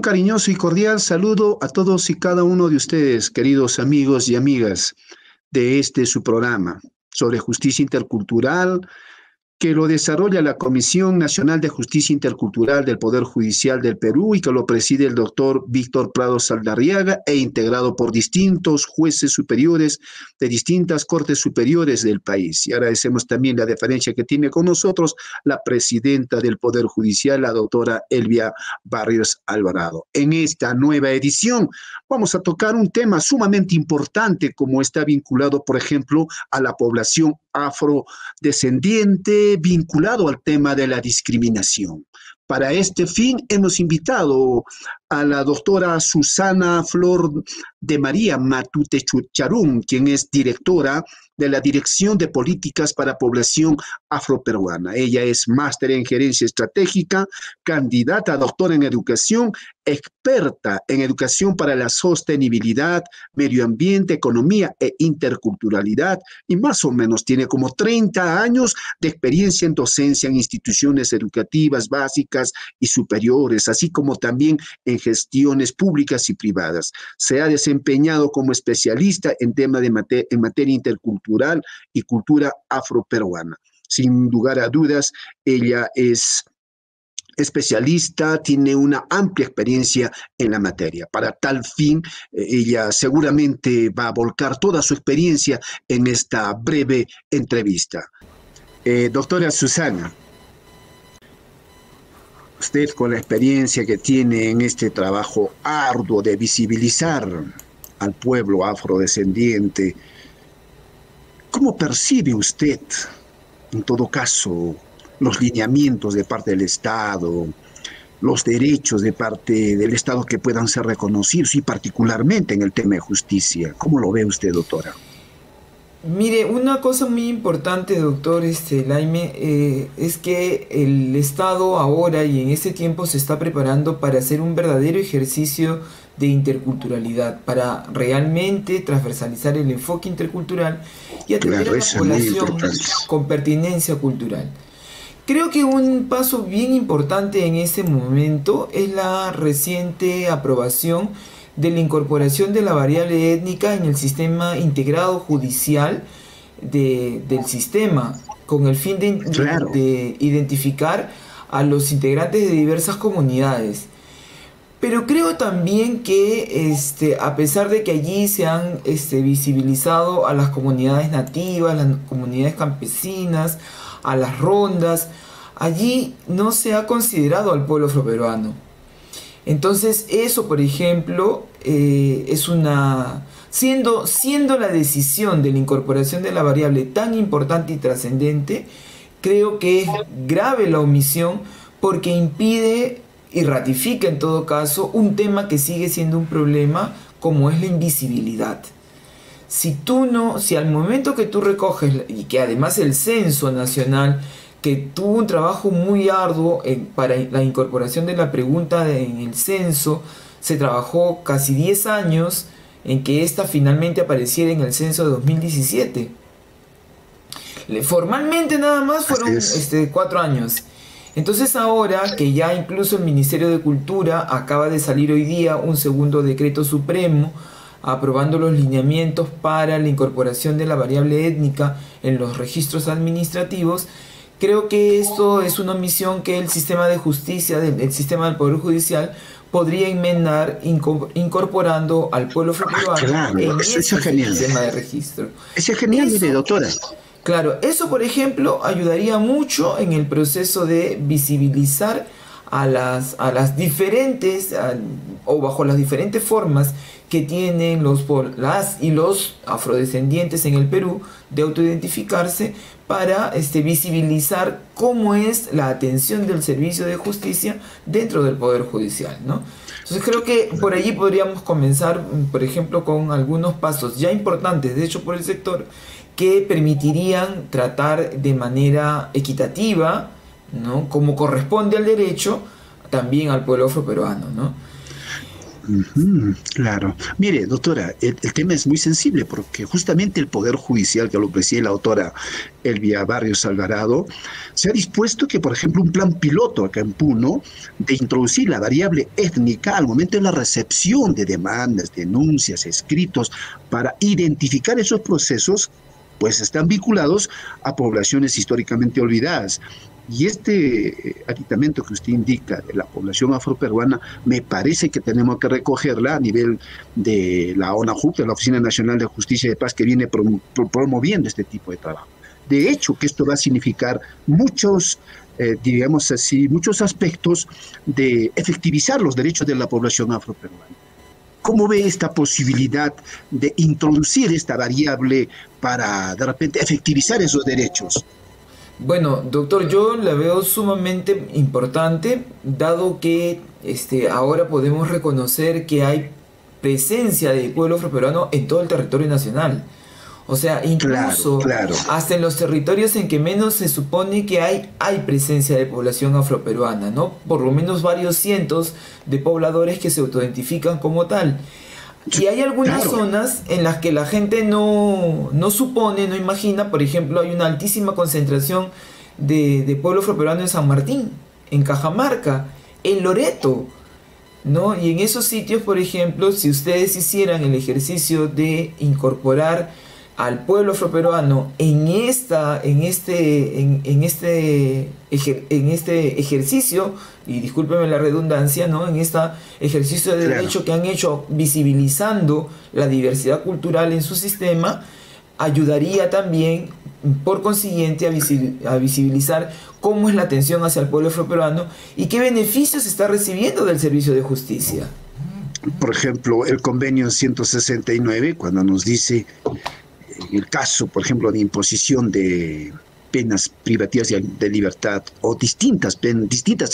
cariñoso y cordial saludo a todos y cada uno de ustedes, queridos amigos y amigas de este su programa sobre justicia intercultural que lo desarrolla la Comisión Nacional de Justicia Intercultural del Poder Judicial del Perú y que lo preside el doctor Víctor Prado Saldarriaga e integrado por distintos jueces superiores de distintas cortes superiores del país. Y agradecemos también la deferencia que tiene con nosotros la presidenta del Poder Judicial, la doctora Elvia Barrios Alvarado. En esta nueva edición vamos a tocar un tema sumamente importante como está vinculado, por ejemplo, a la población afrodescendiente, vinculado al tema de la discriminación. Para este fin hemos invitado a la doctora Susana Flor de María Matute Charum, quien es directora de la Dirección de Políticas para Población Afroperuana. Ella es máster en gerencia estratégica, candidata a doctora en educación, experta en educación para la sostenibilidad, medio ambiente, economía e interculturalidad, y más o menos tiene como 30 años de experiencia en docencia en instituciones educativas básicas y superiores, así como también en gestiones públicas y privadas. Se ha desempeñado como especialista en temas en materia intercultural y cultura afroperuana. Sin lugar a dudas, ella es especialista, tiene una amplia experiencia en la materia. Para tal fin, ella seguramente va a volcar toda su experiencia en esta breve entrevista. Doctora Susana, usted con la experiencia que tiene en este trabajo arduo de visibilizar al pueblo afrodescendiente, ¿cómo percibe usted, en todo caso, los lineamientos de parte del Estado, los derechos de parte del Estado que puedan ser reconocidos y particularmente en el tema de justicia? ¿Cómo lo ve usted, doctora? Mire, una cosa muy importante, doctor Laime, es que el Estado ahora y en este tiempo se está preparando para hacer un verdadero ejercicio de interculturalidad, para realmente transversalizar el enfoque intercultural y atender a la población con pertinencia cultural. Creo que un paso bien importante en este momento es la reciente aprobación de la incorporación de la variable étnica en el sistema integrado judicial del sistema, con el fin de identificar a los integrantes de diversas comunidades. Pero creo también que a pesar de que allí se han visibilizado a las comunidades nativas, las comunidades campesinas, a las rondas, allí no se ha considerado al pueblo afroperuano. Entonces eso, por ejemplo, es siendo la decisión de la incorporación de la variable tan importante y trascendente, creo que es grave la omisión porque impide y ratifica en todo caso un tema que sigue siendo un problema como es la invisibilidad. Si al momento que tú recoges, y que además el censo nacional, que tuvo un trabajo muy arduo para la incorporación de la pregunta en el censo, se trabajó casi 10 años en que esta finalmente apareciera en el censo de 2017. Formalmente nada más fueron 4 años. Entonces ahora que ya incluso el Ministerio de Cultura acaba de salir hoy día un segundo decreto supremo aprobando los lineamientos para la incorporación de la variable étnica en los registros administrativos, creo que esto es una omisión que el sistema de justicia, el sistema del Poder Judicial, podría enmendar incorporando al pueblo afroperuano en ese sistema de registro. Eso es genial, mire, doctora. Claro, eso por ejemplo ayudaría mucho en el proceso de visibilizar a las diferentes, o bajo las diferentes formas que tienen las y los afrodescendientes en el Perú de autoidentificarse, para visibilizar cómo es la atención del servicio de justicia dentro del Poder Judicial, ¿no? Entonces creo que por allí podríamos comenzar, por ejemplo, con algunos pasos ya importantes, de hecho por el sector, que permitirían tratar de manera equitativa, ¿no?, como corresponde al derecho, también al pueblo afroperuano, ¿no? Ujú, claro. Mire, doctora, el tema es muy sensible porque justamente el Poder Judicial que lo preside la doctora Elvia Barrios Alvarado se ha dispuesto que, por ejemplo, un plan piloto acá en Puno de introducir la variable étnica al momento de la recepción de demandas, denuncias, escritos, para identificar esos procesos, pues están vinculados a poblaciones históricamente olvidadas. Y este aditamento que usted indica de la población afroperuana, me parece que tenemos que recogerla a nivel de la ONAJUC, de la Oficina Nacional de Justicia y de Paz, que viene promoviendo este tipo de trabajo. De hecho, que esto va a significar muchos, digamos así, muchos aspectos de efectivizar los derechos de la población afroperuana. ¿Cómo ve esta posibilidad de introducir esta variable para, de repente, efectivizar esos derechos? Bueno, doctor, yo la veo sumamente importante, dado que ahora podemos reconocer que hay presencia del pueblo afroperuano en todo el territorio nacional. O sea, Claro, incluso claro. hasta en los territorios en que menos se supone que hay presencia de población afroperuana, ¿no? Por lo menos varios cientos de pobladores que se autoidentifican como tal. Y hay algunas Claro, zonas en las que la gente no supone, no imagina. Por ejemplo, hay una altísima concentración de pueblo afroperuano en San Martín, en Cajamarca, en Loreto, ¿no? Y en esos sitios, por ejemplo, si ustedes hicieran el ejercicio de incorporar al pueblo afroperuano en este ejercicio, y discúlpeme la redundancia, ¿no? En este ejercicio de claro. derecho que han hecho visibilizando la diversidad cultural en su sistema, ayudaría también, por consiguiente, a visibilizar cómo es la atención hacia el pueblo afroperuano y qué beneficios está recibiendo del servicio de justicia. Por ejemplo, el convenio 169, cuando nos dice, en el caso, por ejemplo, de imposición de penas privativas de libertad o distintas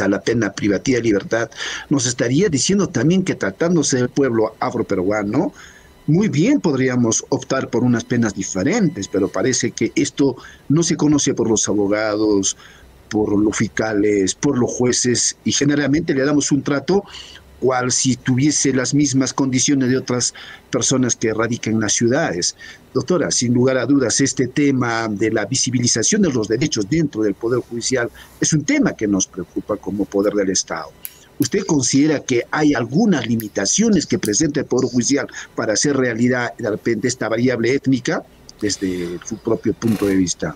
a la pena privativa de libertad, nos estaría diciendo también que tratándose del pueblo afroperuano, muy bien podríamos optar por unas penas diferentes, pero parece que esto no se conoce por los abogados, por los fiscales, por los jueces, y generalmente le damos un trato cual si tuviese las mismas condiciones de otras personas que radican en las ciudades. Doctora, sin lugar a dudas, este tema de la visibilización de los derechos dentro del Poder Judicial es un tema que nos preocupa como Poder del Estado. ¿Usted considera que hay algunas limitaciones que presenta el Poder Judicial para hacer realidad de repente esta variable étnica desde su propio punto de vista?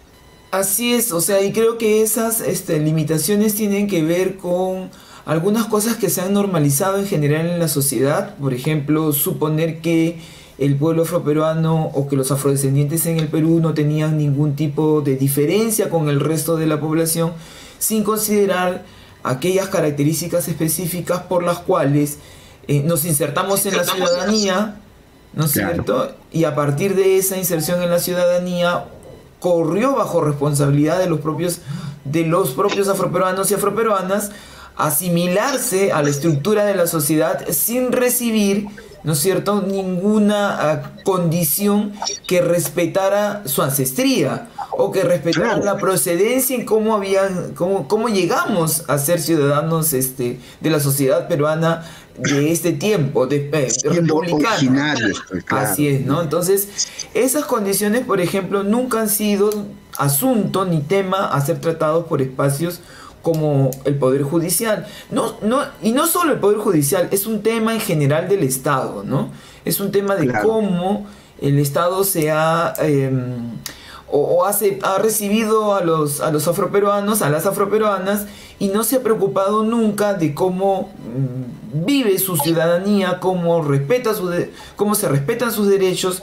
Así es, o sea, y creo que esas limitaciones tienen que ver con algunas cosas que se han normalizado en general en la sociedad. Por ejemplo, suponer que el pueblo afroperuano o que los afrodescendientes en el Perú no tenían ningún tipo de diferencia con el resto de la población, sin considerar aquellas características específicas por las cuales nos insertamos en la ciudadanía, ¿no es Claro, cierto? Y a partir de esa inserción en la ciudadanía corrió bajo responsabilidad de los propios afroperuanos y afroperuanas asimilarse a la estructura de la sociedad sin recibir, ¿no es cierto?, ninguna condición que respetara su ancestría o que respetara claro, la procedencia en cómo llegamos a ser ciudadanos de la sociedad peruana de este tiempo, siendo republicana. originarios, pues Así claro. es, ¿no? Entonces, esas condiciones, por ejemplo, nunca han sido asunto ni tema a ser tratados por espacios como el Poder Judicial. Y no solo el Poder Judicial, es un tema en general del Estado, ¿no? Es un tema de Claro, cómo el Estado ha recibido a los afroperuanos, a las afroperuanas, y no se ha preocupado nunca de cómo vive su ciudadanía, cómo se respetan sus derechos,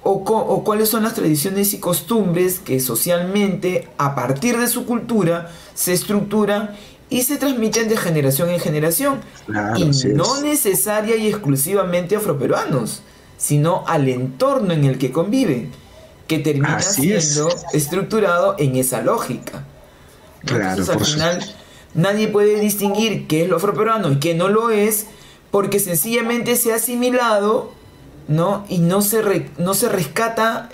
o cuáles son las tradiciones y costumbres que socialmente, a partir de su cultura, se estructuran y se transmiten de generación en generación. claro, Y así no es. necesaria y exclusivamente afroperuanos, sino al entorno en el que conviven, que termina Así es. siendo estructurado en esa lógica, ¿no? Claro, Entonces, al por final, supuesto. nadie puede distinguir qué es lo afroperuano y qué no lo es, porque sencillamente se ha asimilado, ¿no? Y no se rescata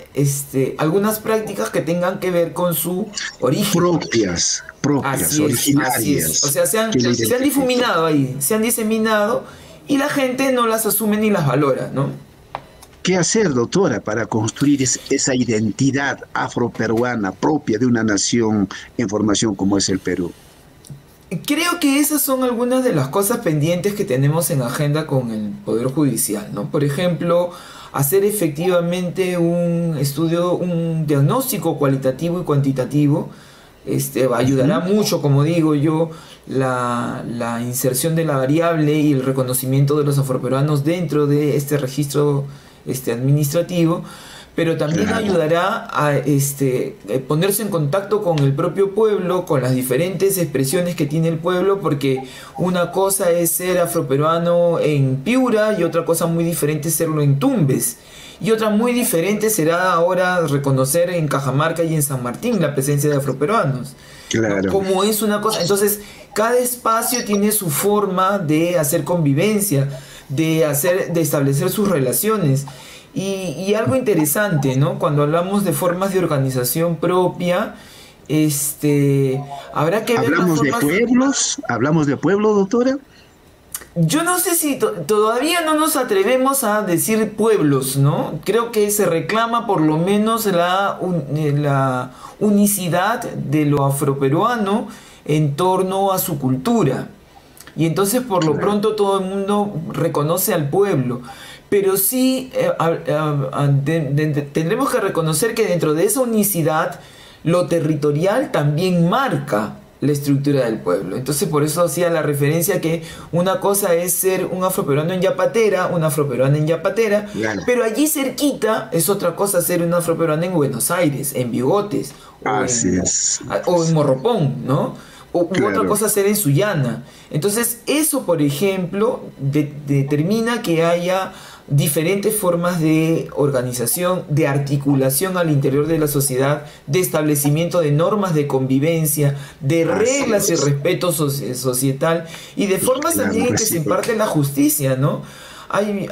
algunas prácticas que tengan que ver con su origen. Propias, Así es, así es. O originarias, sea, se han, que lo se han identifican. difuminado ahí, se han diseminado, y la gente no las asume ni las valora, ¿no? ¿Qué hacer, doctora, para construir esa identidad afroperuana propia de una nación en formación como es el Perú? Creo que esas son algunas de las cosas pendientes que tenemos en agenda con el Poder Judicial, ¿no? Por ejemplo, hacer efectivamente un estudio, un diagnóstico cualitativo y cuantitativo. Ayudará mucho, como digo yo, la inserción de la variable y el reconocimiento de los afroperuanos dentro de este registro administrativo, pero también ayudará a ponerse en contacto con el propio pueblo, con las diferentes expresiones que tiene el pueblo, porque una cosa es ser afroperuano en Piura y otra cosa muy diferente es serlo en Tumbes. Y otra muy diferente será ahora reconocer en Cajamarca y en San Martín la presencia de afroperuanos. Claro. Como es una cosa. Entonces, cada espacio tiene su forma de hacer convivencia, de establecer sus relaciones. Y algo interesante, ¿no? Cuando hablamos de formas de organización propia, habrá que ver las formas. ¿Hablamos de pueblos, doctora? Yo no sé si todavía no nos atrevemos a decir pueblos, ¿no? Creo que se reclama por lo menos la unicidad de lo afroperuano en torno a su cultura. Y entonces por lo pronto todo el mundo reconoce al pueblo. Pero sí tendremos que reconocer que dentro de esa unicidad lo territorial también marca la estructura del pueblo. Entonces por eso hacía la referencia que una cosa es ser un afroperuano en Yapatera, una afroperuana en Yapatera, claro, pero allí cerquita es otra cosa ser un afroperuano en Buenos Aires, en Bigotes, o en Morropón, ¿no? Claro. Otra cosa ser en Sullana. Entonces eso, por ejemplo, determina que haya diferentes formas de organización, de articulación al interior de la sociedad, de establecimiento de normas de convivencia, de reglas y respeto societal, y de formas también en que se imparte la justicia, ¿no? Hay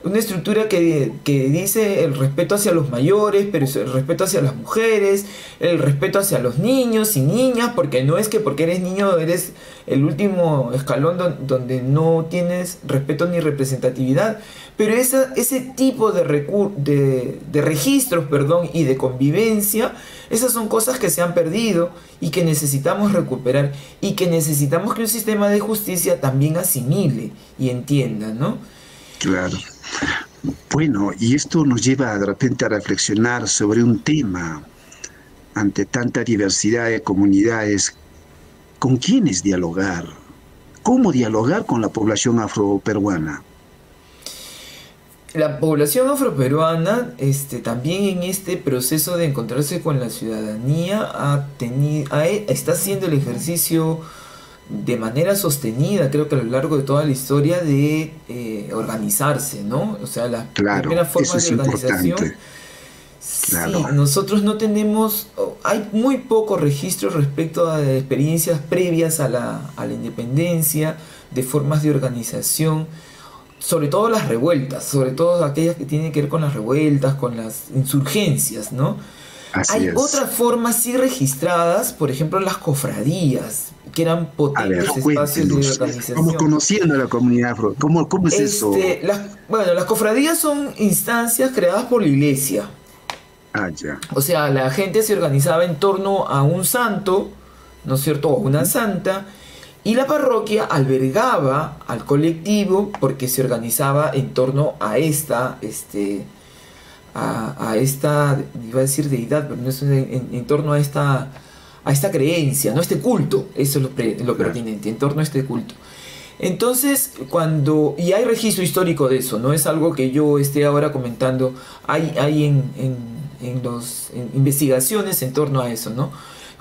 una estructura que dice el respeto hacia los mayores, pero el respeto hacia las mujeres, el respeto hacia los niños y niñas, porque no es que porque eres niño eres el último escalón donde no tienes respeto ni representatividad, pero ese tipo de registros, y de convivencia, esas son cosas que se han perdido y que necesitamos recuperar, y que necesitamos que un sistema de justicia también asimile y entienda, ¿no? Claro. Bueno, y esto nos lleva de repente a reflexionar sobre un tema ante tanta diversidad de comunidades. ¿Con quiénes dialogar? ¿Cómo dialogar con la población afroperuana? La población afroperuana, también en este proceso de encontrarse con la ciudadanía, está haciendo el ejercicio de manera sostenida, creo que a lo largo de toda la historia, de organizarse, ¿no? O sea, las primeras formas de organización. Importante. Claro. Sí, nosotros no tenemos, hay muy poco registro respecto a experiencias previas a la independencia, de formas de organización, sobre todo las revueltas, sobre todo aquellas que tienen que ver con las revueltas, con las insurgencias, ¿no? Hay otras formas sí registradas, por ejemplo las cofradías, que eran potentes espacios de organización. Estamos conociendo a la comunidad afro. ¿Cómo es eso? Las cofradías son instancias creadas por la iglesia. Ya. O sea, la gente se organizaba en torno a un santo, ¿no es cierto?, o una santa, y la parroquia albergaba al colectivo porque se organizaba en torno a esta, iba a decir deidad, pero no es en torno a esta creencia, no, este culto, eso es lo pertinente, en torno a este culto. Entonces, y hay registro histórico de eso, no es algo que yo esté ahora comentando, hay en investigaciones en torno a eso, ¿no?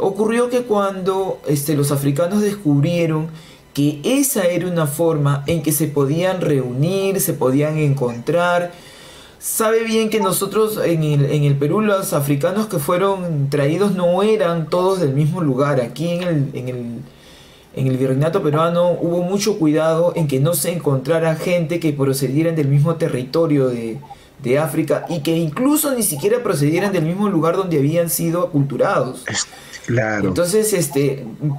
Ocurrió que cuando los africanos descubrieron que esa era una forma en que se podían reunir, se podían encontrar. Sabe bien que nosotros en el Perú, los africanos que fueron traídos no eran todos del mismo lugar. Aquí en el virreinato peruano hubo mucho cuidado en que no se encontrara gente que procedieran del mismo territorio de de África y que incluso ni siquiera procedieran del mismo lugar donde habían sido aculturados. Claro. Entonces,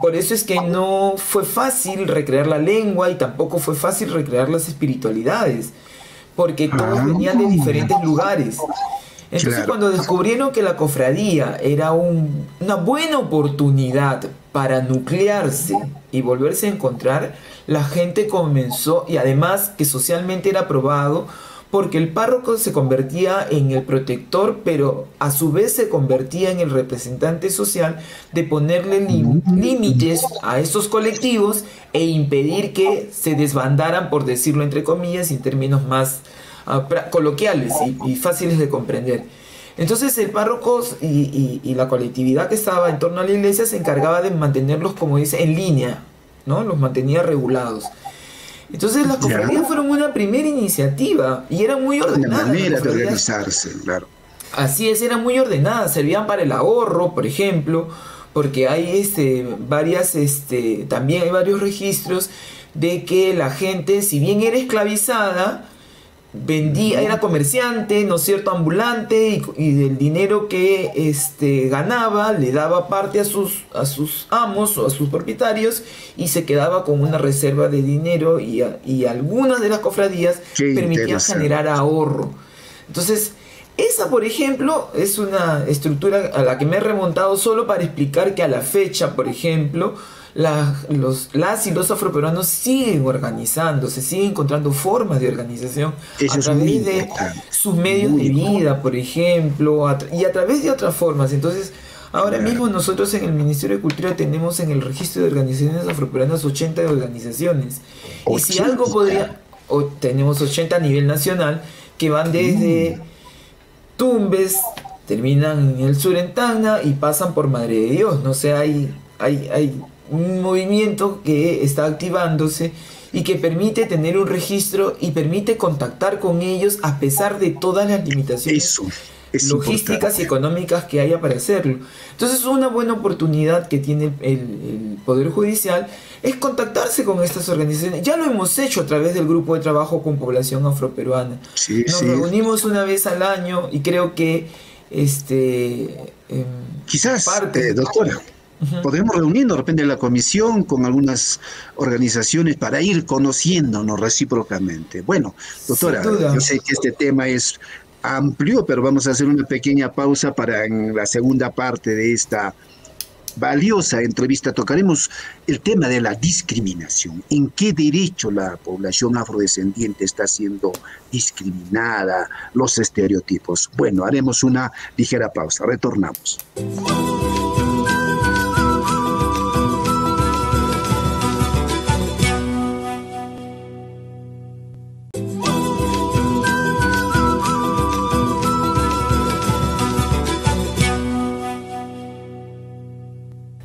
por eso es que no fue fácil recrear la lengua y tampoco fue fácil recrear las espiritualidades, porque todos venían de diferentes lugares. Entonces, Claro. cuando descubrieron que la cofradía era una buena oportunidad para nuclearse y volverse a encontrar, la gente comenzó, y además que socialmente era aprobado, porque el párroco se convertía en el protector, pero a su vez se convertía en el representante social de ponerle límites a estos colectivos e impedir que se desbandaran, por decirlo entre comillas, en términos más coloquiales y fáciles de comprender. Entonces el párroco y la colectividad que estaba en torno a la iglesia se encargaba de mantenerlos, como dice, en línea, ¿no? Los mantenía regulados. Entonces las cofradías fueron una primera iniciativa y eran muy ordenadas. Una manera de organizarse, claro. Así es, eran muy ordenadas, servían para el ahorro, por ejemplo, porque hay también hay varios registros de que la gente, si bien era esclavizada, vendía, era comerciante, ¿no es cierto?, ambulante, y del dinero que ganaba le daba parte a sus amos o a sus propietarios y se quedaba con una reserva de dinero, y algunas de las cofradías permitían generar ahorro. Entonces, esa, por ejemplo, es una estructura a la que me he remontado solo para explicar que a la fecha, por ejemplo, las y los afroperuanos siguen organizándose, siguen encontrando formas de organización a través de sus medios de vida, por ejemplo, y a través de otras formas. Entonces, ahora mismo nosotros en el Ministerio de Cultura tenemos en el registro de organizaciones afroperuanas 80 organizaciones. Y si algo tenemos 80 a nivel nacional, que van desde Tumbes, terminan en el sur en Tacna y pasan por Madre de Dios. No sé, hay un movimiento que está activándose y que permite tener un registro y permite contactar con ellos a pesar de todas las limitaciones logísticas y económicas que haya para hacerlo. Entonces, una buena oportunidad que tiene el Poder Judicial es contactarse con estas organizaciones. Ya lo hemos hecho a través del grupo de trabajo con población afroperuana. Nos reunimos una vez al año y creo que quizás, doctora, podemos reunirnos de repente en la comisión con algunas organizaciones para ir conociéndonos recíprocamente. Bueno, doctora, yo sé que este tema es amplio, pero vamos a hacer una pequeña pausa para en la segunda parte de esta valiosa entrevista tocaremos el tema de la discriminación. ¿En qué derecho la población afrodescendiente está siendo discriminada? Los estereotipos. Bueno, haremos una ligera pausa. Retornamos.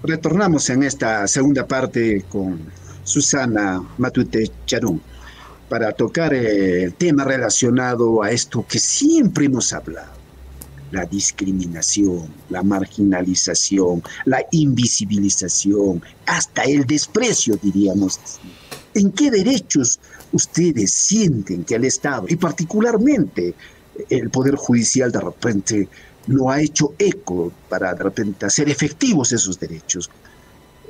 Retornamos en esta segunda parte con Susana Matute Charún para tocar el tema relacionado a esto que siempre hemos hablado: la discriminación, la marginalización, la invisibilización, hasta el desprecio, diríamos así. ¿En qué derechos ustedes sienten que el Estado, y particularmente el Poder Judicial, de repente no ha hecho eco para de repente hacer efectivos esos derechos?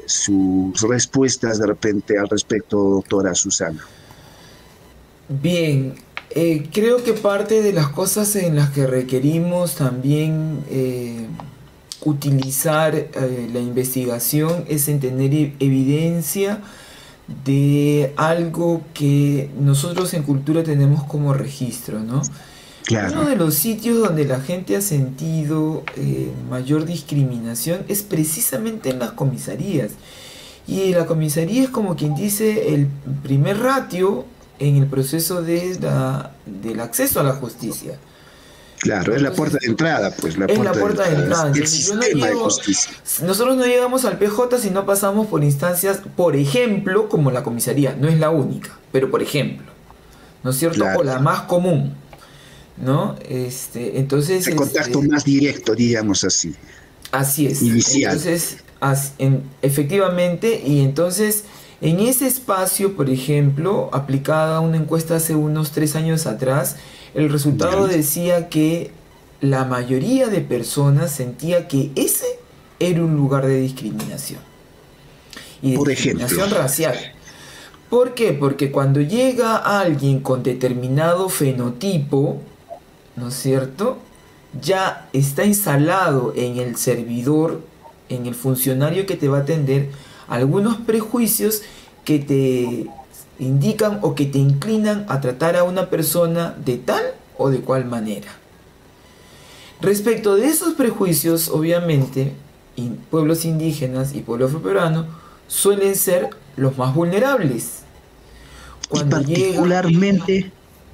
Sus respuestas de repente al respecto, doctora Susana. Bien, creo que parte de las cosas en las que requerimos también utilizar la investigación es en tener evidencia de algo que nosotros en cultura tenemos como registro, ¿no? Claro. Uno de los sitios donde la gente ha sentido mayor discriminación es precisamente en las comisarías. Y la comisaría es, como quien dice, el primer ratio en el proceso del acceso a la justicia. Claro, entonces, es la puerta de entrada, pues. La puerta de entrada. El sistema de justicia. Nosotros no llegamos al PJ si no pasamos por instancias, por ejemplo, como la comisaría. No es la única, pero por ejemplo, ¿no es cierto? Claro. O la más común, ¿no? Entonces el contacto más directo, diríamos así. Así es. Inicial. Entonces, efectivamente, y entonces en ese espacio, por ejemplo, aplicada una encuesta hace unos 3 años atrás, el resultado Ya. decía que la mayoría de personas sentía que ese era un lugar de discriminación y de Por ejemplo, discriminación racial. ¿Por qué? Porque cuando llega alguien con determinado fenotipo, ¿no es cierto? Ya está instalado en el servidor, en el funcionario que te va a atender, algunos prejuicios que te indican o que te inclinan a tratar a una persona de tal o de cual manera. Respecto de esos prejuicios, obviamente, pueblos indígenas y pueblo afroperuano suelen ser los más vulnerables. y Cuando llega particularmente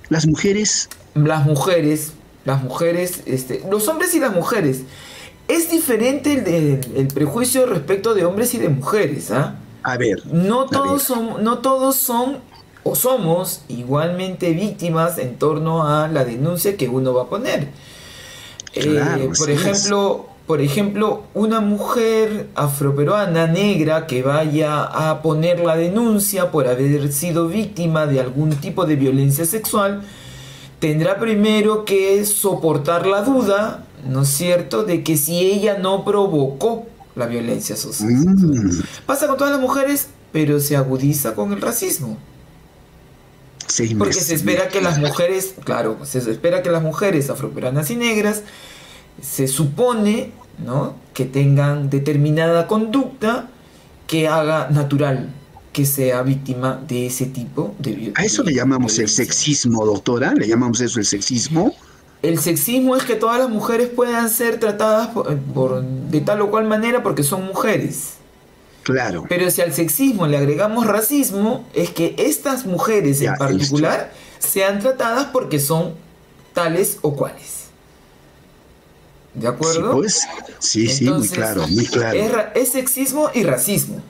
las mujeres, las mujeres, los hombres y las mujeres, es diferente el prejuicio respecto de hombres y de mujeres, ¿ah? a ver, No a ver, todos son, no todos son o somos igualmente víctimas en torno a la denuncia que uno va a poner. claro, así es. Por ejemplo, una mujer afroperuana negra que vaya a poner la denuncia por haber sido víctima de algún tipo de violencia sexual, tendrá primero que soportar la duda, ¿no es cierto?, de que si ella no provocó la violencia sexual. Mm, Pasa con todas las mujeres, pero se agudiza con el racismo. se Porque se espera que las mezcla. mujeres, claro, se espera que las mujeres afroperuanas y negras se supone, ¿no?, que tengan determinada conducta que haga natural que sea víctima de ese tipo A eso le de llamamos el violencia. sexismo, doctora, le llamamos eso el sexismo. El sexismo es que todas las mujeres puedan ser tratadas de tal o cual manera porque son mujeres. Claro, Pero si al sexismo le agregamos racismo, es que estas mujeres en ya, esto. particular sean tratadas porque son tales o cuales. ¿De Sí, acuerdo? pues, sí, sí, muy Entonces, claro, muy claro, es sexismo y racismo.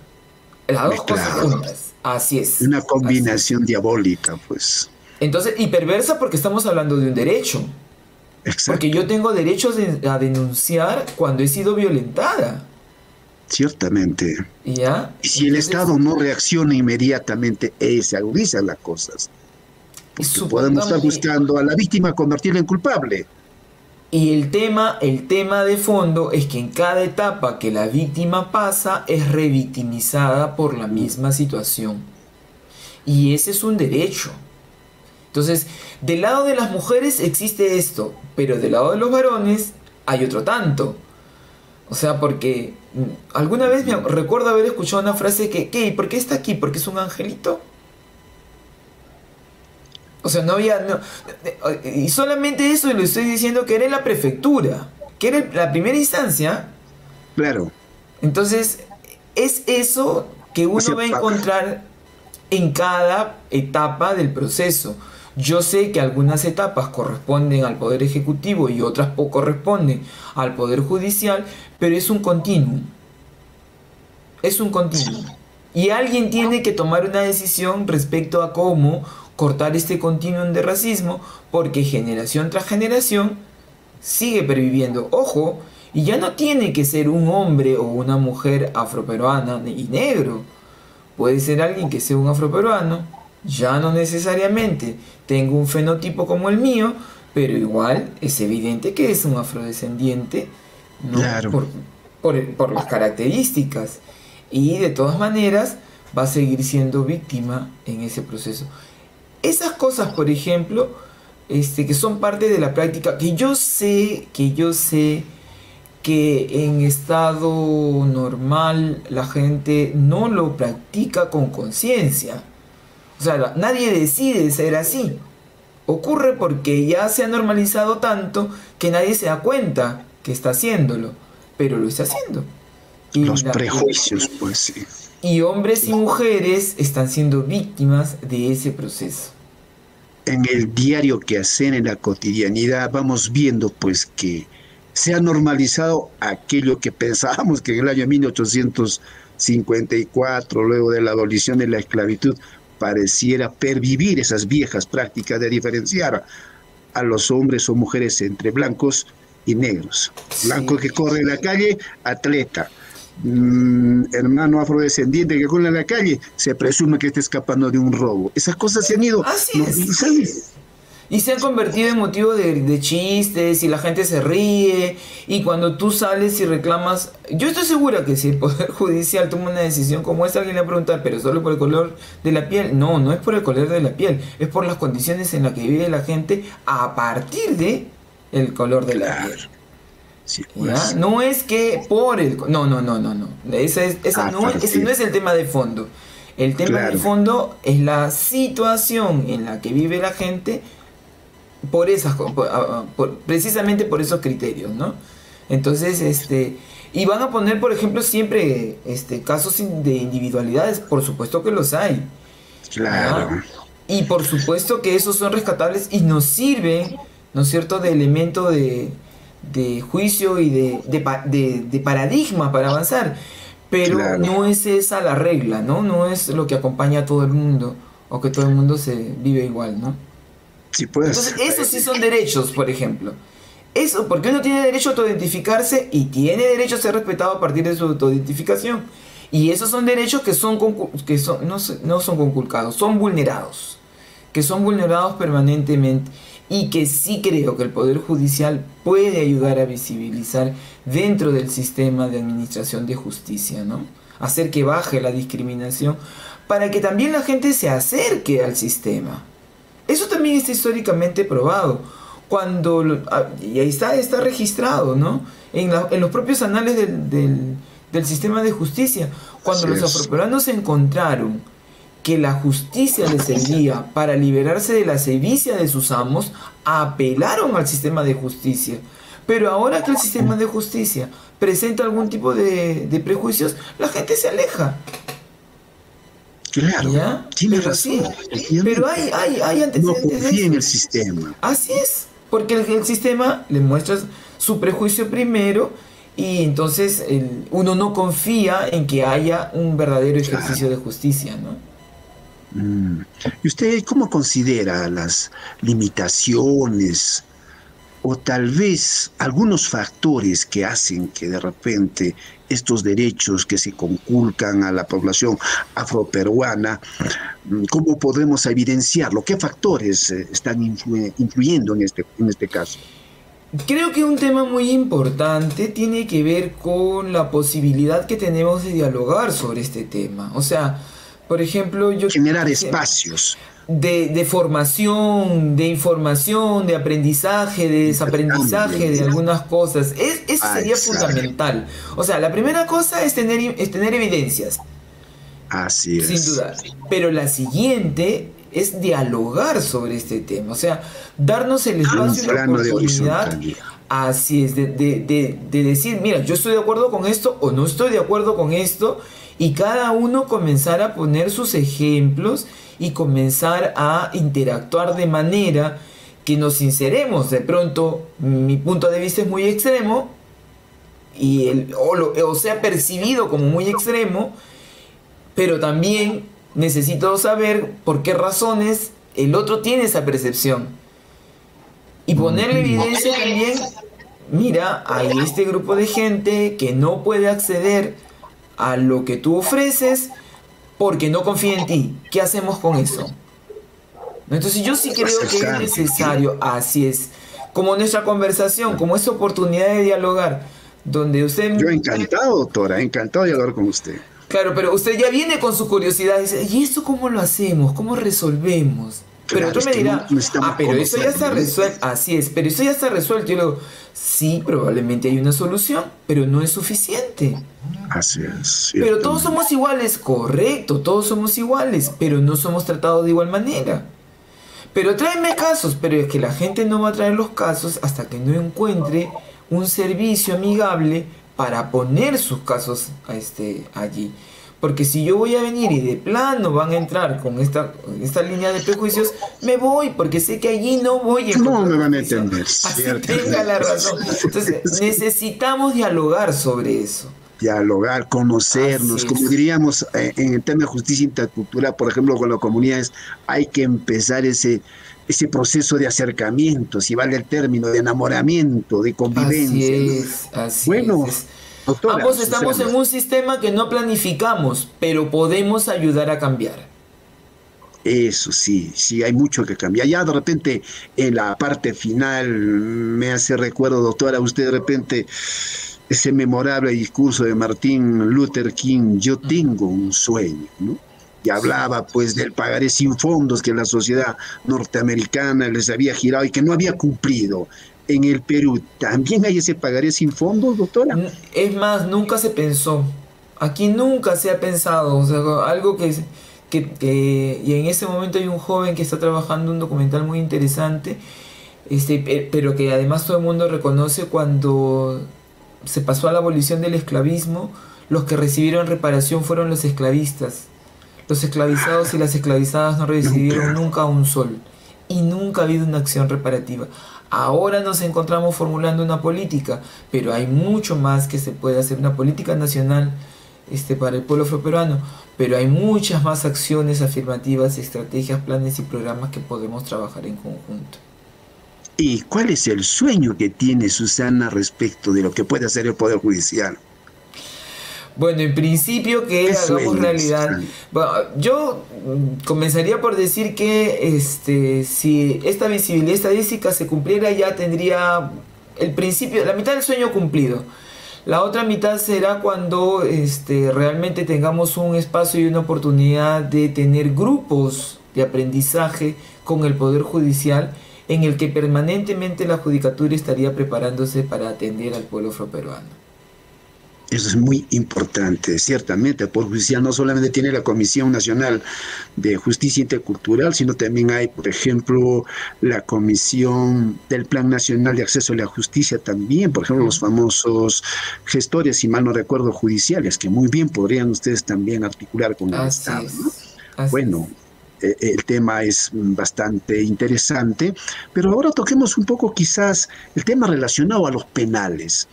Las muy dos cosas claro. juntas. Así es. Una Así es. combinación diabólica, pues, Entonces, y perversa porque estamos hablando de un derecho. Porque yo exacto, tengo derecho a denunciar cuando he sido violentada. ciertamente. ¿Ya? Y si el Entonces, Estado no reacciona inmediatamente, se agudizan las cosas, y porque podemos estar supongamos, buscando a la víctima convertirla en culpable. y el tema de fondo es que en cada etapa que la víctima pasa es revictimizada por la misma situación. Y ese es un derecho. Entonces, del lado de las mujeres existe esto, pero del lado de los varones hay otro tanto. O sea, porque alguna vez recuerdo haber escuchado una frase que, ¿qué? ¿Por qué está aquí? ¿Porque es un angelito? O sea, no había... y solamente eso lo estoy diciendo que era en la prefectura, que era la primera instancia. Claro, Entonces, es eso que o uno sea, va a encontrar en cada etapa del proceso. Yo sé que algunas etapas corresponden al Poder Ejecutivo y otras corresponden al Poder Judicial, pero es un continuum. Es un continuum. Y alguien tiene que tomar una decisión respecto a cómo cortar este continuum de racismo, porque generación tras generación sigue perviviendo. Ojo, y ya no tiene que ser un hombre o una mujer afroperuana y negro. Puede ser alguien que sea un afroperuano, ya no necesariamente tengo un fenotipo como el mío, pero igual es evidente que es un afrodescendiente, ¿no? claro. Por las características. Y de todas maneras va a seguir siendo víctima en ese proceso. Esas cosas, por ejemplo, que son parte de la práctica, que yo sé que en estado normal la gente no lo practica con conciencia. O sea, nadie decide ser así. Ocurre porque ya se ha normalizado tanto que nadie se da cuenta que está haciéndolo, pero lo está haciendo. Y, Los prejuicios, pues sí. y hombres y mujeres están siendo víctimas de ese proceso. En el diario quehacer, en la cotidianidad, vamos viendo pues que se ha normalizado aquello que pensábamos que en el año 1854, luego de la abolición de la esclavitud, pareciera pervivir esas viejas prácticas de diferenciar a los hombres o mujeres entre blancos y negros. Blanco Sí, que corre en la calle, atleta. Hermano afrodescendiente que corre en la calle, se presume que está escapando de un robo. Esas cosas se han ido así es. normalizando. Y se han convertido en motivo de chistes y la gente se ríe. Y cuando tú sales y reclamas... Yo estoy segura que si el Poder Judicial toma una decisión como esta, alguien le va a preguntar, ¿pero solo por el color de la piel? No, no es por el color de la piel. Es por las condiciones en las que vive la gente a partir de el color de la piel. Sí, ¿Ya? pues. No es que por el... No, no, no, no, no. Ese no es el tema de fondo. El tema de fondo es la situación en la que vive la gente precisamente por esos criterios, ¿no? Entonces, y van a poner, por ejemplo, siempre casos de individualidades, por supuesto que los hay. Claro. ¿Ya? Y por supuesto que esos son rescatables y nos sirven, ¿no es cierto?, de elemento de juicio y de paradigma para avanzar. Pero no es esa la regla, ¿no? No es lo que acompaña a todo el mundo o que todo el mundo se vive igual, ¿no? Sí, pues. Entonces, esos sí son derechos, por ejemplo. Eso, porque uno tiene derecho a autoidentificarse y tiene derecho a ser respetado a partir de su autoidentificación. Y esos son derechos que no son conculcados, son vulnerados. Que son vulnerados permanentemente. Y que sí creo que el Poder Judicial puede ayudar a visibilizar dentro del sistema de administración de justicia, ¿no? Hacer que baje la discriminación para que también la gente se acerque al sistema. Eso también está históricamente probado. Y ahí está registrado, ¿no? En los propios anales del sistema de justicia. Cuando los afroperuanos encontraron que la justicia les servía para liberarse de la sevicia de sus amos, apelaron al sistema de justicia. Pero ahora que el sistema de justicia presenta algún tipo de prejuicios, la gente se aleja. Claro, ¿ya? Tiene razón. Pero hay antecedentes. No confía en el sistema. Así es, porque el sistema le muestra su prejuicio primero y entonces uno no confía en que haya un verdadero ejercicio de justicia, ¿no? ¿Y usted cómo considera las limitaciones o tal vez algunos factores que hacen que de repente estos derechos que se conculcan a la población afroperuana, cómo podemos evidenciarlo? ¿Qué factores están influyendo en este caso? Creo que un tema muy importante tiene que ver con la posibilidad que tenemos de dialogar sobre este tema. O sea, por ejemplo, generar espacios de formación, de información, de aprendizaje, de desaprendizaje de algunas cosas. Eso sería fundamental. O sea, la primera cosa es tener evidencias. Así es. Sin duda. Pero la siguiente es dialogar sobre este tema. O sea, darnos el espacio y la oportunidad. Así es, de decir, mira, yo estoy de acuerdo con esto o no estoy de acuerdo con esto. Y cada uno comenzar a poner sus ejemplos y comenzar a interactuar de manera que nos sinceremos. De pronto, mi punto de vista es muy extremo o sea percibido como muy extremo, pero también necesito saber por qué razones el otro tiene esa percepción. Y ponerle evidencia también, mira, hay este grupo de gente que no puede acceder a lo que tú ofreces porque no confía en ti. ¿Qué hacemos con eso? Entonces yo sí creo que es necesario, así es, como nuestra conversación, como esta oportunidad de dialogar, donde usted... Yo encantado, doctora, encantado de hablar con usted. Claro, pero usted ya viene con su curiosidad y dice, ¿y esto cómo lo hacemos? ¿Cómo resolvemos? Pero Claro, tú me dirás, pero eso ya está resuelto. Así es, pero eso ya está resuelto. Yo le digo, sí, probablemente hay una solución, pero no es suficiente. Así es. Pero todos somos iguales, correcto, todos somos iguales, pero no somos tratados de igual manera. Pero tráeme casos, pero es que la gente no va a traer los casos hasta que no encuentre un servicio amigable para poner sus casos allí. Porque si yo voy a venir y de plano van a entrar con esta línea de prejuicios, me voy, porque sé que allí no voy a... No me van a entender. Así tenga la razón. Entonces, necesitamos dialogar sobre eso. Dialogar, conocernos, como diríamos en el tema de justicia intercultural, por ejemplo, con las comunidades, hay que empezar ese proceso de acercamiento, si vale el término, de enamoramiento, de convivencia. Así es. Doctora, ambos estamos en un sistema que no planificamos, pero podemos ayudar a cambiar. Eso sí, sí, hay mucho que cambiar. Ya de repente en la parte final me hace recuerdo, doctora, usted de repente ese memorable discurso de Martin Luther King, yo Ujú. tengo un sueño, ¿no? Y Sí. hablaba pues del pagaré sin fondos que la sociedad norteamericana les había girado y que no había cumplido. En el Perú, ¿también hay ese pagaré sin fondos, doctora? Es más, nunca se pensó. Aquí nunca se ha pensado. O sea, algo y en ese momento hay un joven que está trabajando un documental muy interesante, pero que además todo el mundo reconoce cuando se pasó a la abolición del esclavismo, los que recibieron reparación fueron los esclavistas. Los esclavizados y las esclavizadas no No, recibieron claro. nunca un sol y nunca ha habido una acción reparativa. Ahora nos encontramos formulando una política, pero hay mucho más que se puede hacer, una política nacional para el pueblo afroperuano, pero hay muchas más acciones afirmativas, estrategias, planes y programas que podemos trabajar en conjunto. ¿Y cuál es el sueño que tiene Susana respecto de lo que puede hacer el Poder Judicial? Bueno, en principio ¿Qué que hagamos sueño, realidad. Susana? Bueno, yo comenzaría por decir que si esta visibilidad estadística se cumpliera ya tendría el principio, la mitad del sueño cumplido. La otra mitad será cuando realmente tengamos un espacio y una oportunidad de tener grupos de aprendizaje con el Poder Judicial en el que permanentemente la judicatura estaría preparándose para atender al pueblo afroperuano. Eso es muy importante, ciertamente. El Poder Judicial no solamente tiene la Comisión Nacional de Justicia Intercultural, sino también hay, por ejemplo, la Comisión del Plan Nacional de Acceso a la Justicia también, por ejemplo, Ujú. los famosos gestores, si mal no recuerdo, judiciales, que muy bien podrían ustedes también articular con el Así Estado, ¿no? es, así es. Bueno, el tema es bastante interesante, pero ahora toquemos un poco quizás el tema relacionado a los penales.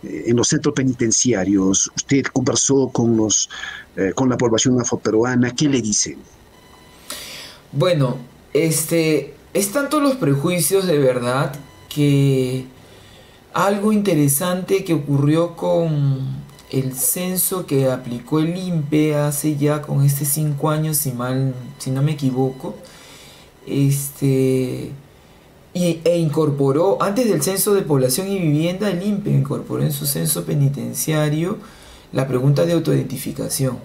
En los centros penitenciarios, usted conversó con la población afroperuana, ¿qué le dicen? Bueno, es tanto los prejuicios de verdad que algo interesante que ocurrió con el censo que aplicó el INPE hace ya con 5 años, si no me equivoco, este, e incorporó, antes del censo de población y vivienda, el INPE incorporó en su censo penitenciario la pregunta de autoidentificación.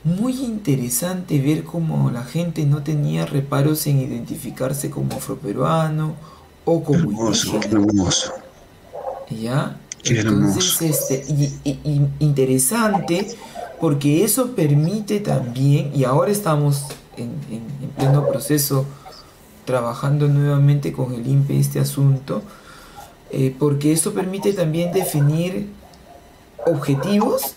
Muy interesante ver cómo la gente no tenía reparos en identificarse como afroperuano o Qué como hermoso, qué indígena. hermoso, ¿Ya? qué Entonces, hermoso. interesante porque eso permite también, y ahora estamos en pleno proceso trabajando nuevamente con el INPE este asunto, porque eso permite también definir objetivos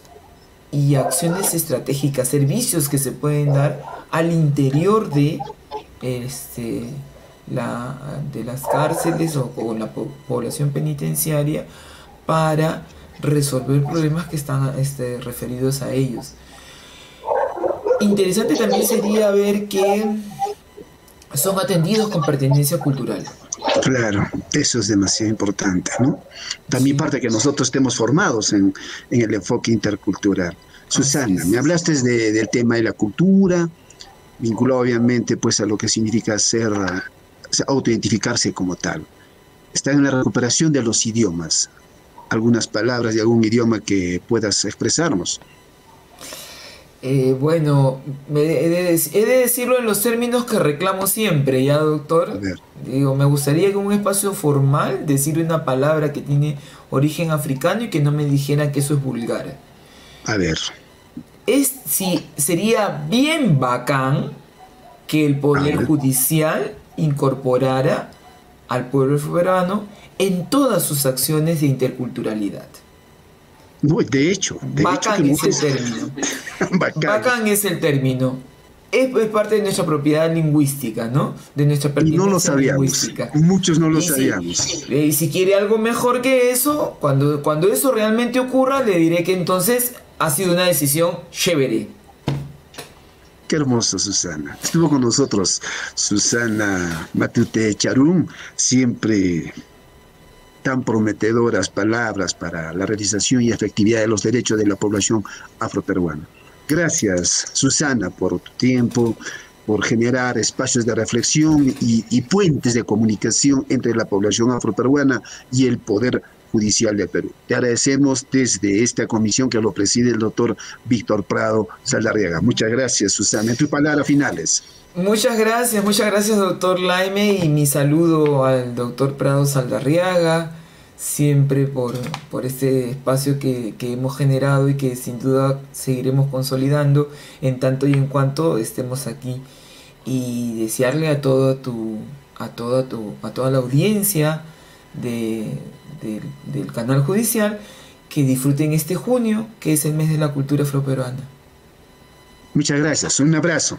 y acciones estratégicas, servicios que se pueden dar al interior este, de las cárceles o la población penitenciaria para resolver problemas que están referidos a ellos. Interesante también sería ver que son atendidos con pertenencia cultural. Claro, eso es demasiado importante, ¿no? También Sí, parte que nosotros estemos formados en el enfoque intercultural. así Susana, me es. hablaste del tema de la cultura, vinculado obviamente pues a lo que significa ser, autoidentificarse como tal. Está en la recuperación de los idiomas. Algunas palabras de algún idioma que puedas expresarnos. Bueno, he de decirlo en los términos que reclamo siempre, ¿ya, A doctor? ver, Digo, me gustaría que en un espacio formal decir una palabra que tiene origen africano y que no me dijera que eso es vulgar. a ver, Si sería bien bacán que el a Poder ver. Judicial incorporara al pueblo peruano en todas sus acciones de interculturalidad. No, de hecho que Bacán es el muchos, término. bacán. Bacán es el término. Es parte de nuestra propiedad lingüística, ¿no? De nuestra Y no lo pertinencia sabíamos, lingüística. muchos no lo Y sabíamos. si quiere algo mejor que eso, cuando eso realmente ocurra, le diré que entonces ha sido una decisión chévere. Qué hermoso, Susana. Estuvo con nosotros Susana Matute Charum, siempre tan prometedoras palabras para la realización y efectividad de los derechos de la población afroperuana. Gracias, Susana, por tu tiempo. por generar espacios de reflexión y puentes de comunicación entre la población afroperuana y el Poder Judicial del Perú. Te agradecemos desde esta comisión que lo preside el doctor Víctor Prado Saldarriaga. Muchas gracias, Susana. En tus palabras finales. Muchas gracias, doctor Laime, y mi saludo al doctor Prado Saldarriaga, siempre por este espacio que hemos generado y que sin duda seguiremos consolidando en tanto y en cuanto estemos aquí, y desearle a toda la audiencia del canal judicial que disfruten este junio, que es el mes de la cultura afroperuana. Muchas gracias, un abrazo.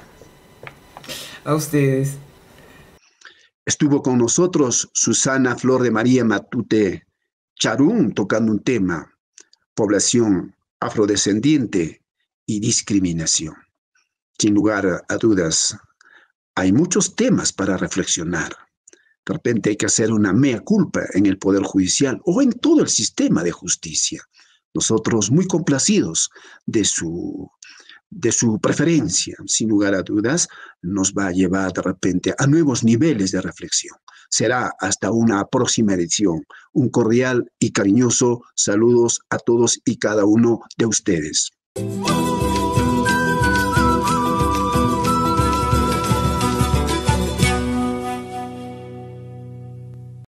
A ustedes. Estuvo con nosotros Susana Flor de María Matute Charún tocando un tema, población afrodescendiente y discriminación. Sin lugar a dudas, hay muchos temas para reflexionar. De repente hay que hacer una mea culpa en el Poder Judicial o en todo el sistema de justicia. Nosotros muy complacidos de su preferencia, sin lugar a dudas, nos va a llevar de repente a nuevos niveles de reflexión. Será hasta una próxima edición. Un cordial y cariñoso saludos a todos y cada uno de ustedes.